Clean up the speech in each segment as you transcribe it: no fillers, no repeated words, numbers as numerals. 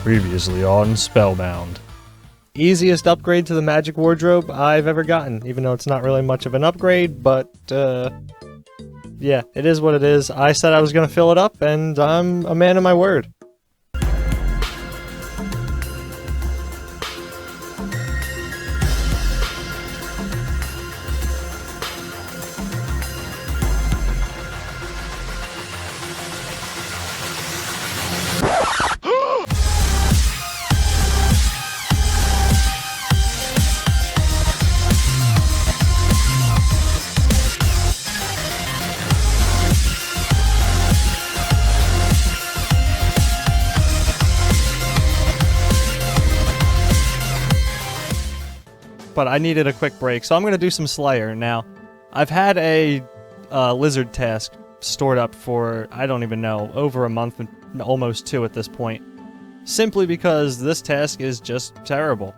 Previously on Spellbound. Easiest upgrade to the magic wardrobe I've ever gotten, even though it's not really much of an upgrade, but, yeah, it is what it is. I said I was gonna fill it up, and I'm a man of my word. But I needed a quick break, so I'm going to do some Slayer. Now, I've had a lizard task stored up for, I don't even know, over a month, and almost 2 at this point. Simply because this task is just terrible.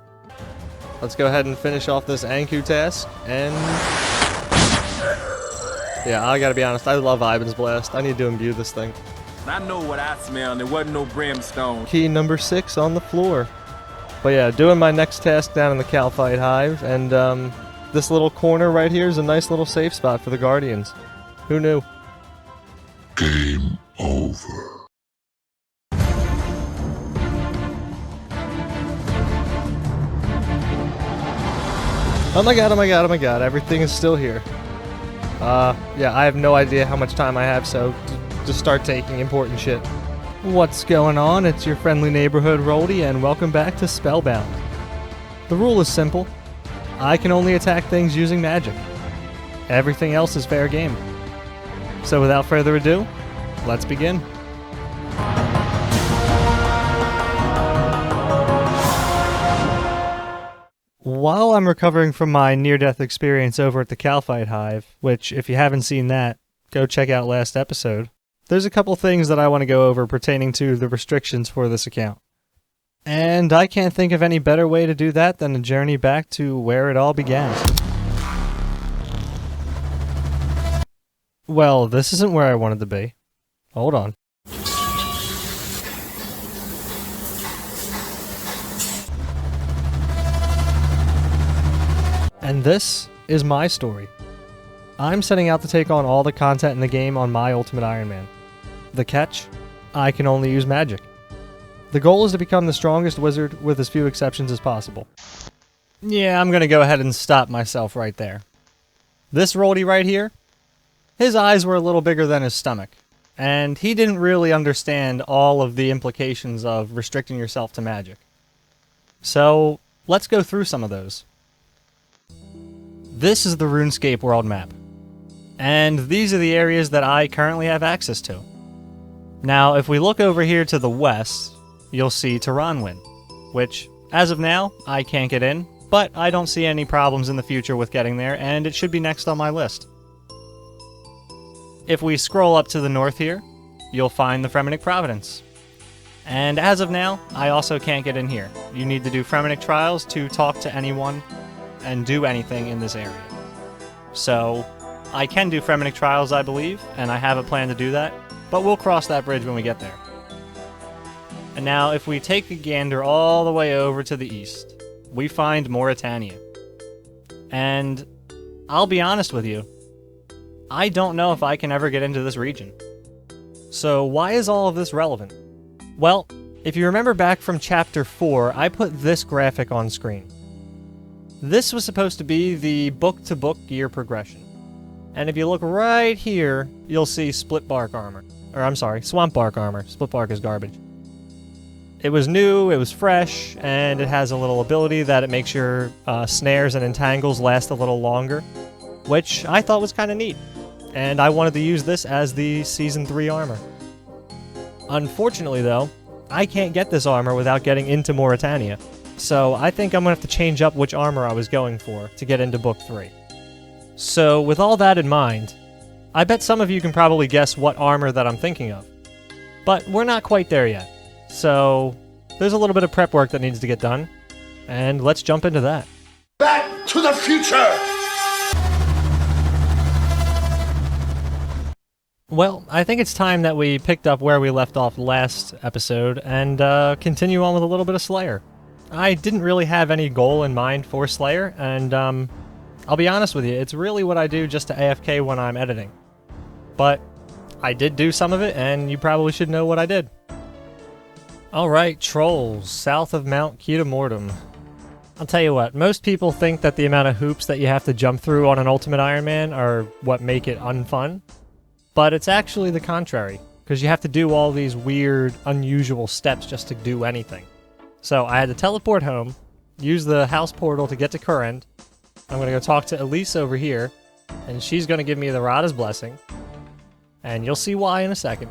Let's go ahead and finish off this Anku task, and... yeah, I gotta be honest, I love Ivan's Blast. I need to imbue this thing. I know what I smell, and there wasn't no brimstone. Key number 6 on the floor. But yeah, doing my next task down in the Calphite Hive, and this little corner right here is a nice little safe spot for the Guardians. Who knew? Game over. Oh my god, oh my god, oh my god, everything is still here. Yeah, I have no idea how much time I have, so just start taking important shit. What's going on? It's your friendly neighborhood Roldy, and welcome back to Spellbound. The rule is simple. I can only attack things using magic. Everything else is fair game. So without further ado, let's begin. While I'm recovering from my near-death experience over at the Calphite Hive, which, if you haven't seen that, go check out last episode, there's a couple things that I want to go over pertaining to the restrictions for this account. And I can't think of any better way to do that than to journey back to where it all began. Well, this isn't where I wanted to be. Hold on. And this is my story. I'm setting out to take on all the content in the game on my Ultimate Iron Man. The catch? I can only use magic. The goal is to become the strongest wizard with as few exceptions as possible. Yeah, I'm gonna go ahead and stop myself right there. This Roldy right here, his eyes were a little bigger than his stomach, and he didn't really understand all of the implications of restricting yourself to magic. So, let's go through some of those. This is the RuneScape world map, and these are the areas that I currently have access to. Now, if we look over here to the west, you'll see Tirannwn, which, as of now, I can't get in, but I don't see any problems in the future with getting there, and it should be next on my list. If we scroll up to the north here, you'll find the Fremennik Providence. And as of now, I also can't get in here. You need to do Fremennik trials to talk to anyone and do anything in this area. So, I can do Fremennik trials, I believe, and I have a plan to do that, but we'll cross that bridge when we get there. And now, if we take a gander all the way over to the east, we find Mauritania. And I'll be honest with you, I don't know if I can ever get into this region. So why is all of this relevant? Well, if you remember back from Chapter 4, I put this graphic on screen. This was supposed to be the book-to-book gear progression. And if you look right here, you'll see split bark armor. Or I'm sorry, swamp bark armor. Split bark is garbage. It was new, it was fresh, and it has a little ability that it makes your snares and entangles last a little longer, which I thought was kind of neat. And I wanted to use this as the Season 3 armor. Unfortunately though, I can't get this armor without getting into Mauritania. So I think I'm going to have to change up which armor I was going for to get into Book 3. So with all that in mind, I bet some of you can probably guess what armor that I'm thinking of. But we're not quite there yet. So there's a little bit of prep work that needs to get done. And let's jump into that. Back to the future! Well, I think it's time that we picked up where we left off last episode and continue on with a little bit of Slayer. I didn't really have any goal in mind for Slayer, and I'll be honest with you, it's really what I do just to AFK when I'm editing. But I did do some of it, and you probably should know what I did. Alright, Trolls, south of Mount Ketamortem. I'll tell you what, most people think that the amount of hoops that you have to jump through on an Ultimate Iron Man are what make it unfun. But it's actually the contrary, because you have to do all these weird, unusual steps just to do anything. So I had to teleport home, use the house portal to get to Current. I'm going to go talk to Elise over here, and she's going to give me the Rada's Blessing. And you'll see why in a second.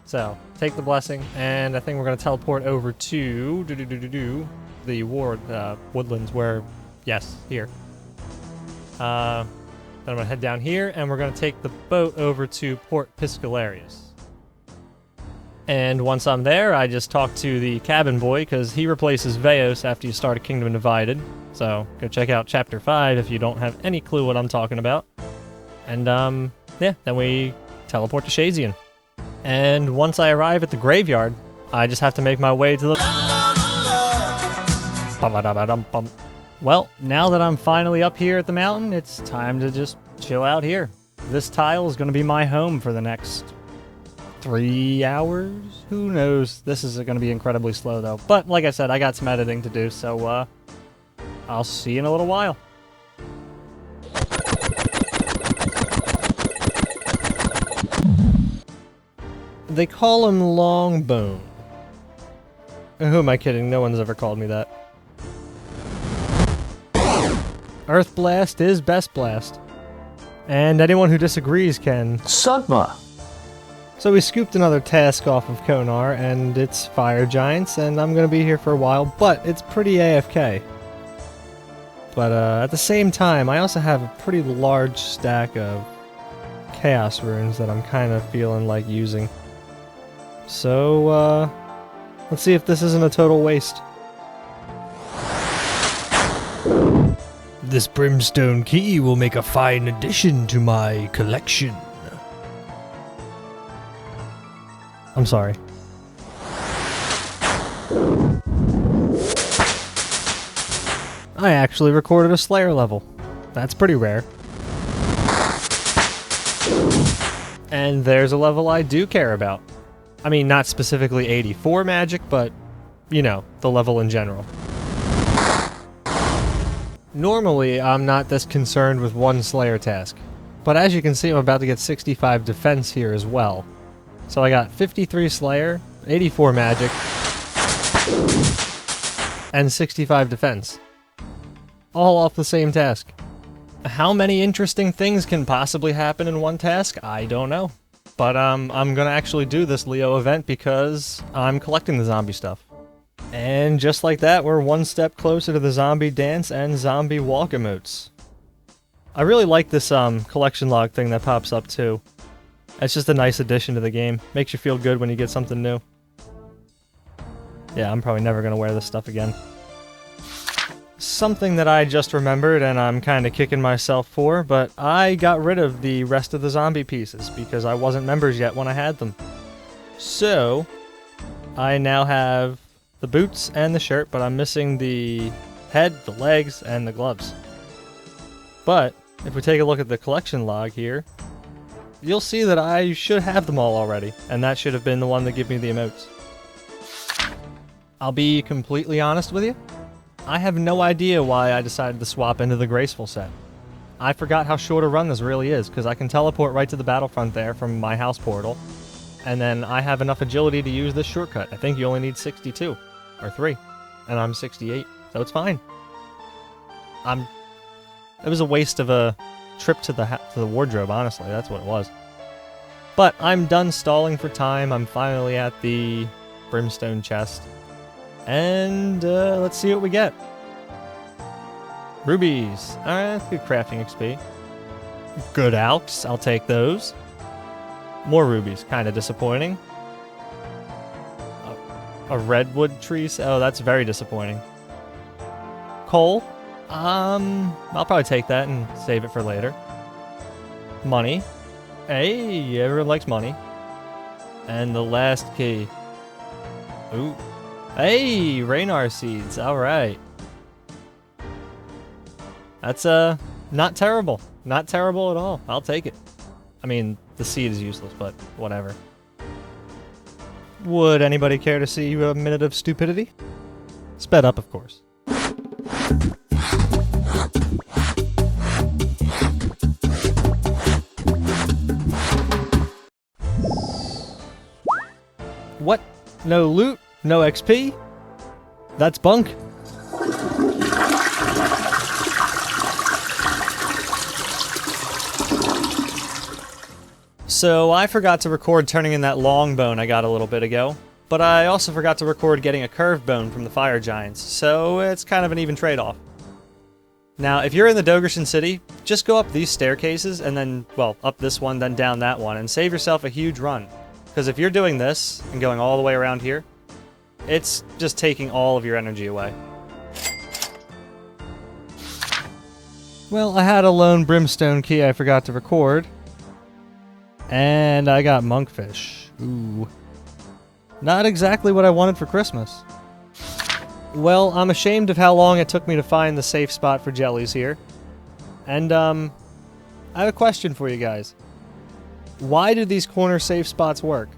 So, take the blessing, and I think we're going to teleport over to the woodlands where, yes, here. Then I'm going to head down here, and we're going to take the boat over to Port Piscalarius. And once I'm there, I just talk to the cabin boy, because he replaces Veos after you start a Kingdom Divided. So, go check out Chapter 5 if you don't have any clue what I'm talking about. And, yeah, then we teleport to Shazian. And once I arrive at the graveyard, I just have to make my way to the... Well, now that I'm finally up here at the mountain, it's time to just chill out here. This tile is going to be my home for the next 3 hours? Who knows? This is going to be incredibly slow, though. But, like I said, I got some editing to do, so, I'll see you in a little while. They call him Longbone. Who am I kidding? No one's ever called me that. Earth Blast is Best Blast. And anyone who disagrees can... Sugma! So we scooped another task off of Konar, and it's Fire Giants, and I'm gonna be here for a while, but it's pretty AFK. But at the same time, I also have a pretty large stack of Chaos Runes that I'm kind of feeling like using. So, let's see if this isn't a total waste. This Brimstone Key will make a fine addition to my collection. I'm sorry. I actually recorded a Slayer level. That's pretty rare. And there's a level I do care about. I mean, not specifically 84 magic, but, you know, the level in general. Normally, I'm not this concerned with one Slayer task, but as you can see, I'm about to get 65 defense here as well. So I got 53 Slayer, 84 magic, and 65 defense. All off the same task. How many interesting things can possibly happen in one task? I don't know. But I'm gonna actually do this Leo event because I'm collecting the zombie stuff. And just like that, we're one step closer to the zombie dance and zombie walk emotes. I really like this collection log thing that pops up too. It's just a nice addition to the game. Makes you feel good when you get something new. Yeah, I'm probably never gonna wear this stuff again. Something that I just remembered and I'm kind of kicking myself for, but I got rid of the rest of the zombie pieces because I wasn't members yet when I had them. So, I now have the boots and the shirt, but I'm missing the head, the legs, and the gloves. But, if we take a look at the collection log here, you'll see that I should have them all already, and that should have been the one that gave me the emotes. I'll be completely honest with you. I have no idea why I decided to swap into the Graceful set. I forgot how short a run this really is, because I can teleport right to the battlefront there from my house portal, and then I have enough agility to use this shortcut. I think you only need 62, or 3, and I'm 68, so it's fine. It was a waste of a trip to the wardrobe, honestly, that's what it was. But I'm done stalling for time, I'm finally at the Brimstone chest. And let's see what we get. Rubies. Alright, that's good crafting XP. Good alks, I'll take those. More rubies, kind of disappointing. A redwood tree, oh that's very disappointing. Coal. I'll probably take that and save it for later. Money. Hey, everyone likes money. And the last key. Ooh. Hey, Raynar seeds. All right. That's not terrible. Not terrible at all. I'll take it. I mean, the seed is useless, but whatever. Would anybody care to see a minute of stupidity? Sped up, of course. What? No loot? No XP? That's bunk. So I forgot to record turning in that long bone I got a little bit ago, but I also forgot to record getting a curved bone from the fire giants, so it's kind of an even trade-off. Now, if you're in the Dogershan City, just go up these staircases and then, well, up this one, then down that one, and save yourself a huge run. Because if you're doing this and going all the way around here, it's just taking all of your energy away. Well, I had a lone brimstone key I forgot to record. And I got monkfish. Ooh. Not exactly what I wanted for Christmas. Well, I'm ashamed of how long it took me to find the safe spot for jellies here. And, I have a question for you guys. Why do these corner safe spots work?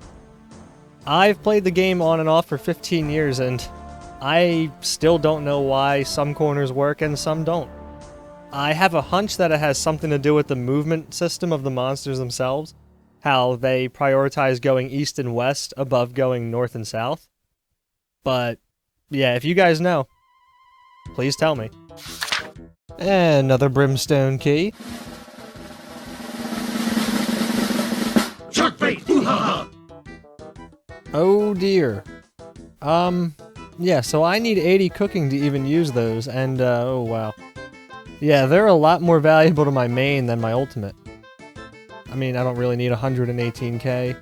I've played the game on and off for 15 years, and I still don't know why some corners work and some don't. I have a hunch that it has something to do with the movement system of the monsters themselves. How they prioritize going east and west above going north and south. But, yeah, if you guys know, please tell me. Another brimstone key. Oh dear. Yeah, so I need 80 cooking to even use those, and, oh wow. Yeah, they're a lot more valuable to my main than my ultimate. I mean, I don't really need 118k.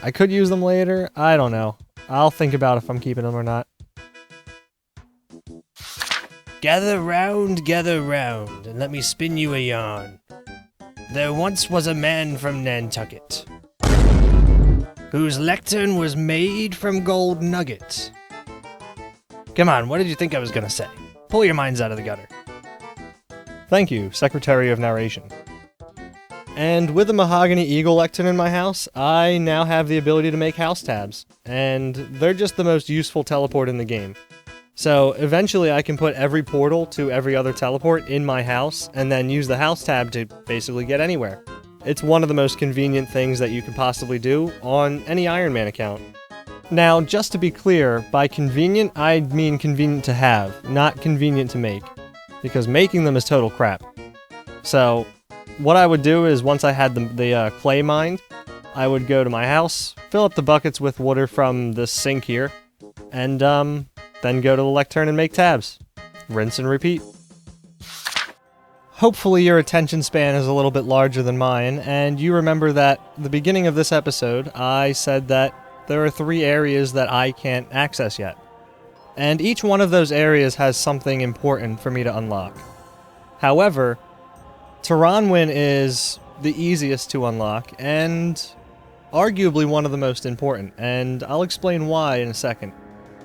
I could use them later. I don't know. I'll think about if I'm keeping them or not. Gather round, and let me spin you a yarn. There once was a man from Nantucket, whose lectern was made from gold nuggets. Come on, what did you think I was gonna say? Pull your minds out of the gutter. Thank you, Secretary of Narration. And with a mahogany eagle lectern in my house, I now have the ability to make house tabs, and they're just the most useful teleport in the game. So eventually I can put every portal to every other teleport in my house, and then use the house tab to basically get anywhere. It's one of the most convenient things that you can possibly do on any Iron Man account. Now, just to be clear, by convenient, I mean convenient to have, not convenient to make, because making them is total crap. So, what I would do is, once I had the clay mined, I would go to my house, fill up the buckets with water from this sink here, and then go to the lectern and make tabs. Rinse and repeat. Hopefully your attention span is a little bit larger than mine, and you remember that at the beginning of this episode, I said that there are 3 areas that I can't access yet. And each one of those areas has something important for me to unlock. However, Tirannwn is the easiest to unlock, and arguably one of the most important, and I'll explain why in a second.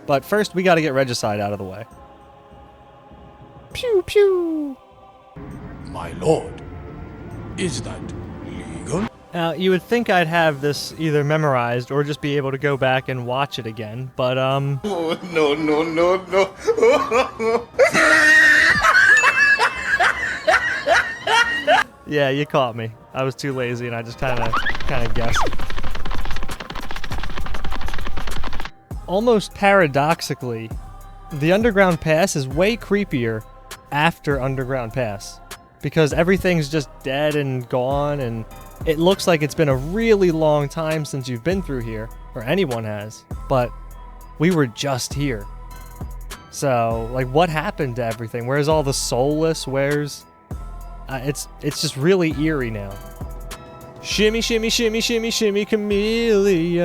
But first, we gotta get Regicide out of the way. Pew pew! My lord, is that legal? Now, you would think I'd have this either memorized or just be able to go back and watch it again, but Oh, no. yeah, you caught me. I was too lazy and I just kinda guessed. Almost paradoxically, the Underground Pass is way creepier after Underground Pass, because everything's just dead and gone, and it looks like it's been a really long time since you've been through here, or anyone has, but we were just here. So, like, what happened to everything? Where's all the soulless? Where's... it's just really eerie now. Shimmy, shimmy, shimmy, shimmy, shimmy, chameleon.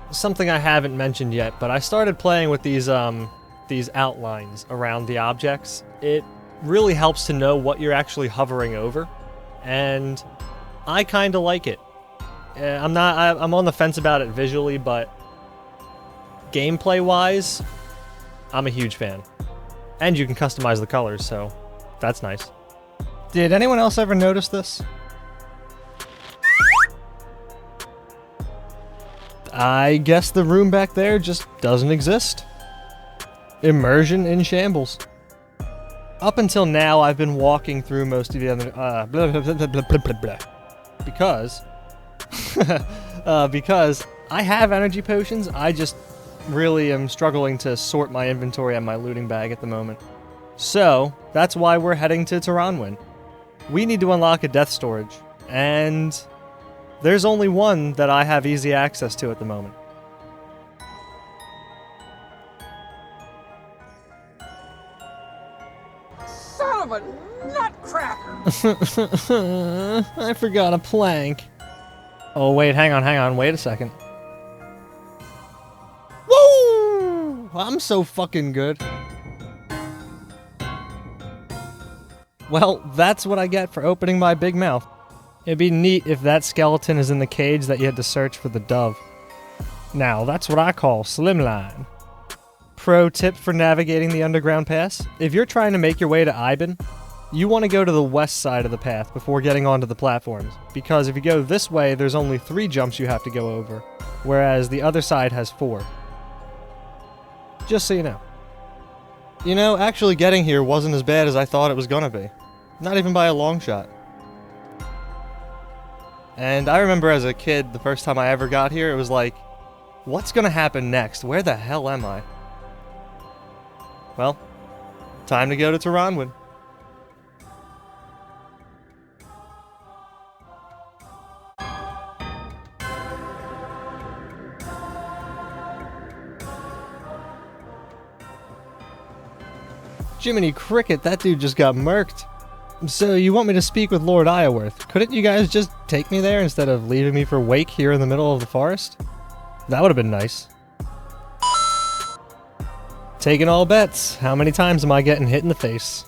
Something I haven't mentioned yet, but I started playing with these outlines around the objects. It really helps to know what you're actually hovering over. And I kind of like it. I'm on the fence about it visually, but gameplay-wise, I'm a huge fan. And you can customize the colors, so that's nice. Did anyone else ever notice this? I guess the room back there just doesn't exist. Immersion in shambles. Up until now, I've been walking through most of the other because because I have energy potions. I just really am struggling to sort my inventory and my looting bag at the moment. So that's why we're heading to Tirannwn. We need to unlock a death storage, and there's only one that I have easy access to at the moment. Son of a nutcracker! I forgot a plank. Oh wait, hang on, wait a second. Woo! I'm so fucking good. Well, that's what I get for opening my big mouth. It'd be neat if that skeleton is in the cage that you had to search for the dove. Now, that's what I call slimline. Pro tip for navigating the underground pass: if you're trying to make your way to Iben, you want to go to the west side of the path before getting onto the platforms, because if you go this way, there's only 3 jumps you have to go over, whereas the other side has 4. Just so you know. You know, actually getting here wasn't as bad as I thought it was gonna be. Not even by a long shot. And I remember as a kid, the first time I ever got here, it was like, what's gonna happen next? Where the hell am I? Well, time to go to Tirannwn. Jiminy Cricket, that dude just got murked. So you want me to speak with Lord Iorwerth? Couldn't you guys just take me there instead of leaving me for wake here in the middle of the forest? That would have been nice. Taking all bets. How many times am I getting hit in the face?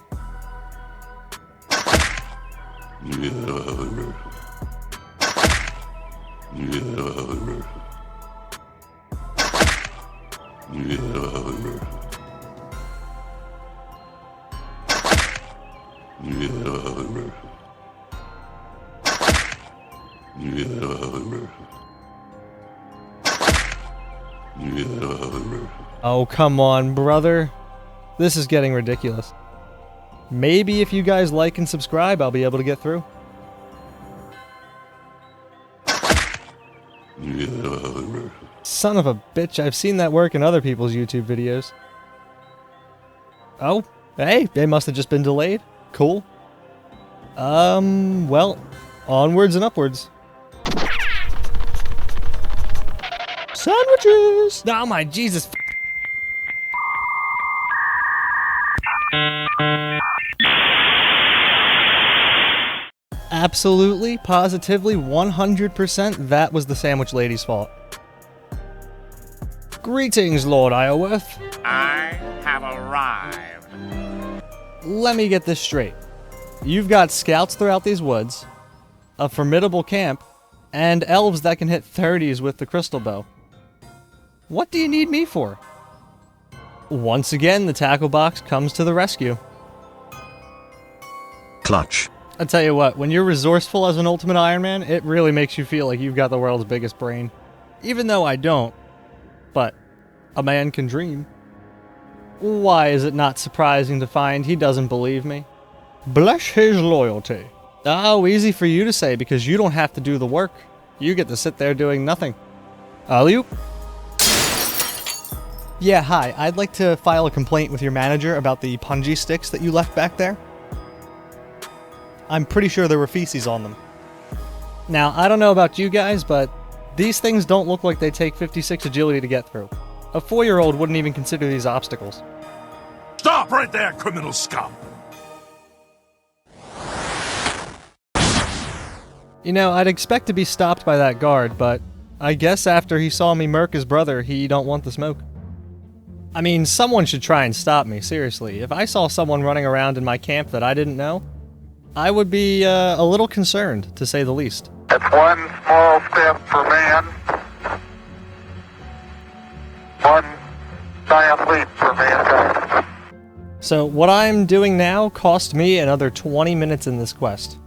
Oh, come on, brother. This is getting ridiculous. Maybe if you guys like and subscribe, I'll be able to get through. Son of a bitch, I've seen that work in other people's YouTube videos. Oh, hey, they must have just been delayed. Cool. Well, onwards and upwards. Sandwiches! Oh my Jesus. Absolutely, positively, 100% that was the sandwich lady's fault. Greetings, Lord Iorwerth. I have arrived. Let me get this straight. You've got scouts throughout these woods, a formidable camp, and elves that can hit 30s with the crystal bow. What do you need me for? Once again, the tackle box comes to the rescue. Clutch. I tell you what, when you're resourceful as an Ultimate Iron Man, it really makes you feel like you've got the world's biggest brain. Even though I don't. But a man can dream. Why is it not surprising to find he doesn't believe me? Bless his loyalty. Oh, easy for you to say because you don't have to do the work. You get to sit there doing nothing. Alley-oop. Yeah, hi. I'd like to file a complaint with your manager about the punji sticks that you left back there. I'm pretty sure there were feces on them. Now, I don't know about you guys, but these things don't look like they take 56 agility to get through. A 4-year-old wouldn't even consider these obstacles. Stop right there, criminal scum! You know, I'd expect to be stopped by that guard, but I guess after he saw me murk his brother, he don't want the smoke. I mean, someone should try and stop me, seriously. If I saw someone running around in my camp that I didn't know, I would be a little concerned, to say the least. It's one small step for man, one giant leap for mankind. So what I'm doing now cost me another 20 minutes in this quest.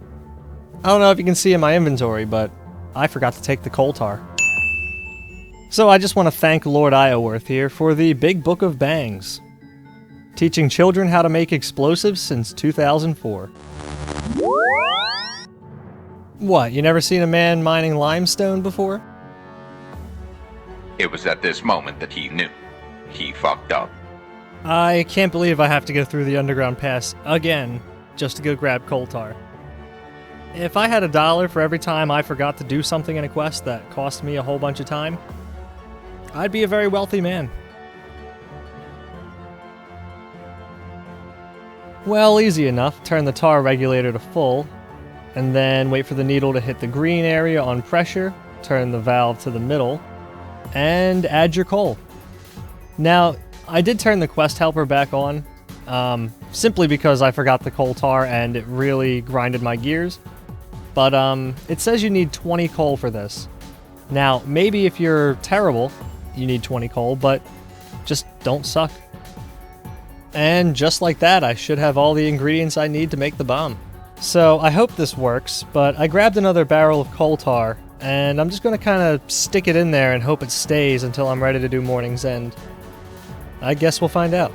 I don't know if you can see in my inventory, but I forgot to take the coal tar. So I just want to thank Lord Ioworth here for the Big Book of Bangs. Teaching children how to make explosives since 2004. What, you never seen a man mining limestone before? It was at this moment that he knew. He fucked up. I can't believe I have to go through the underground pass again just to go grab coal tar. If I had $1 for every time I forgot to do something in a quest that cost me a whole bunch of time, I'd be a very wealthy man. Well, easy enough. Turn the tar regulator to full, and then wait for the needle to hit the green area on pressure, turn the valve to the middle, and add your coal. Now, I did turn the quest helper back on, simply because I forgot the coal tar and it really grinded my gears. But it says you need 20 coal for this. Now, maybe if you're terrible, you need 20 coal, but just don't suck. And just like that, I should have all the ingredients I need to make the bomb. So I hope this works, but I grabbed another barrel of coal tar, and I'm just going to kind of stick it in there and hope it stays until I'm ready to do Morning's End. I guess we'll find out.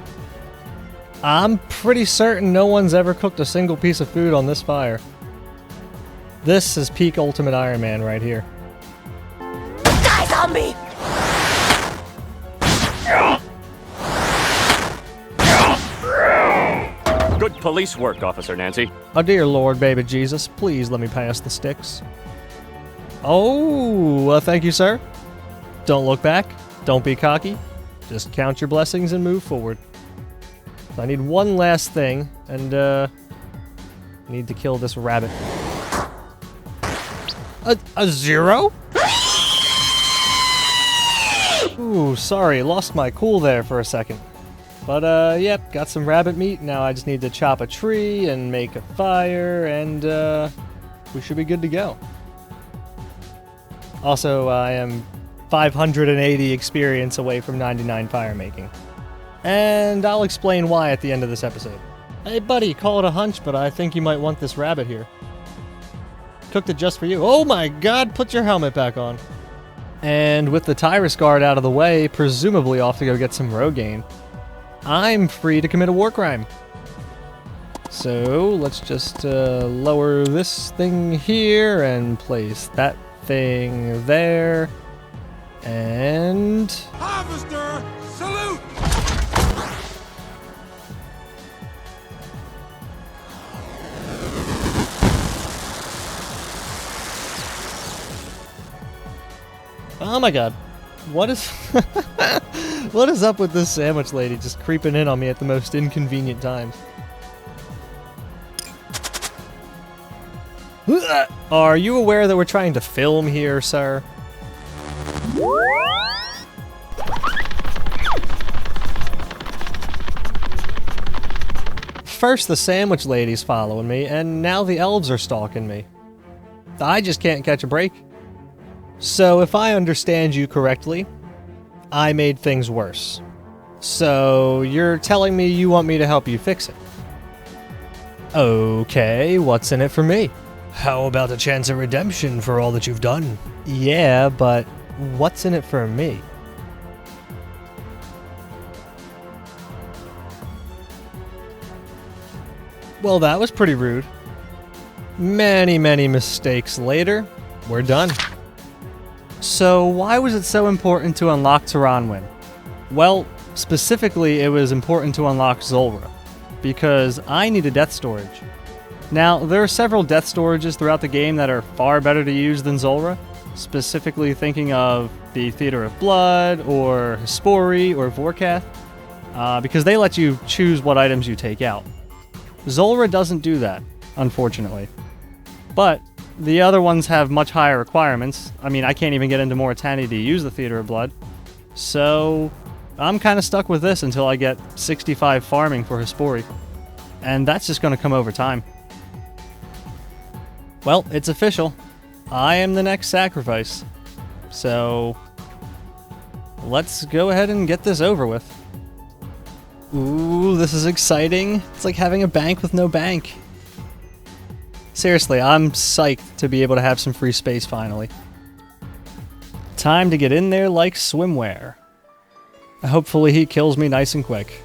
I'm pretty certain no one's ever cooked a single piece of food on this fire. This is peak Ultimate Iron Man right here. Guys on me! Good police work, Officer Nancy. Oh dear Lord, baby Jesus, please let me pass the sticks. Oh, thank you, sir. Don't look back. Don't be cocky. Just count your blessings and move forward. So I need one last thing, and I need to kill this rabbit. A zero? Ooh, sorry, lost my cool there for a second. But, yep, got some rabbit meat. Now I just need to chop a tree and make a fire, and, we should be good to go. Also, I am 580 experience away from 99 fire making. And I'll explain why at the end of this episode. Hey, buddy, call it a hunch, but I think you might want this rabbit here. Cooked it just for you. Oh my god, put your helmet back on. And with the Tyrus guard out of the way, presumably off to go get some Rogaine, I'm free to commit a war crime. So let's just lower this thing here and place that thing there. And Harvester, salute! oh my god, what is what is up with this sandwich lady just creeping in on me at the most inconvenient times? Are you aware that we're trying to film here, sir? First the sandwich lady's following me, and now the elves are stalking me. I just can't catch a break. So if I understand you correctly, I made things worse. So you're telling me you want me to help you fix it? Okay, what's in it for me? How about a chance at redemption for all that you've done? Yeah, but what's in it for me? Well, that was pretty rude. Many, many mistakes later, we're done. So why was it so important to unlock Tirannwn? Well, specifically it was important to unlock Zulrah, because I needed death storage. Now, there are several death storages throughout the game that are far better to use than Zulrah, specifically thinking of the Theater of Blood, or Hespori, or Vorkath, because they let you choose what items you take out. Zulrah doesn't do that, unfortunately. But the other ones have much higher requirements. I mean, I can't even get into Mauritania to use the Theater of Blood. So I'm kind of stuck with this until I get 65 farming for Hespori. And that's just going to come over time. Well, it's official. I am the next sacrifice. So let's go ahead and get this over with. Ooh, this is exciting. It's like having a bank with no bank. Seriously, I'm psyched to be able to have some free space finally. Time to get in there like swimwear. Hopefully he kills me nice and quick.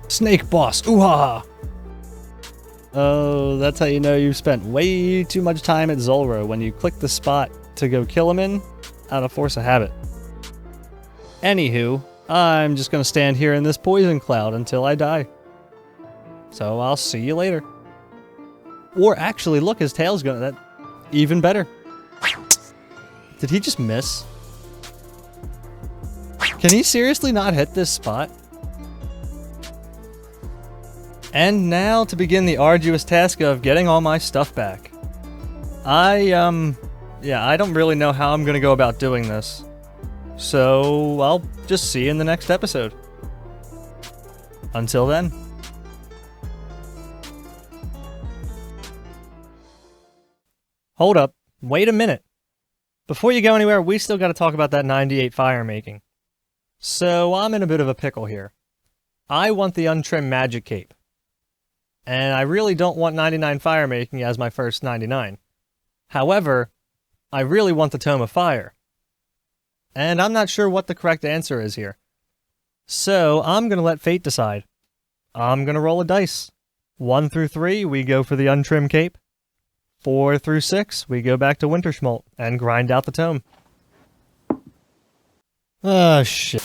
Snake boss, ooh-ha! Oh, that's how you know you've spent way too much time at Zulrah when you click the spot to go kill him in out of force of habit. Anywho, I'm just gonna stand here in this poison cloud until I die. So I'll see you later. Or actually, look, his tail's gonna... that even better. Did he just miss? Can he seriously not hit this spot? And now to begin the arduous task of getting all my stuff back. I don't really know how I'm gonna go about doing this. So I'll just see you in the next episode. Until then. Hold up. Wait a minute. Before you go anywhere, we still got to talk about that 98 fire making. So I'm in a bit of a pickle here. I want the untrimmed magic cape. And I really don't want 99 fire making as my first 99. However, I really want the Tome of Fire. And I'm not sure what the correct answer is here. So I'm going to let fate decide. I'm going to roll a dice. 1 through 3, we go for the untrimmed cape. 4 through 6, we go back to Winterschmolt and grind out the tome. Ah, shit.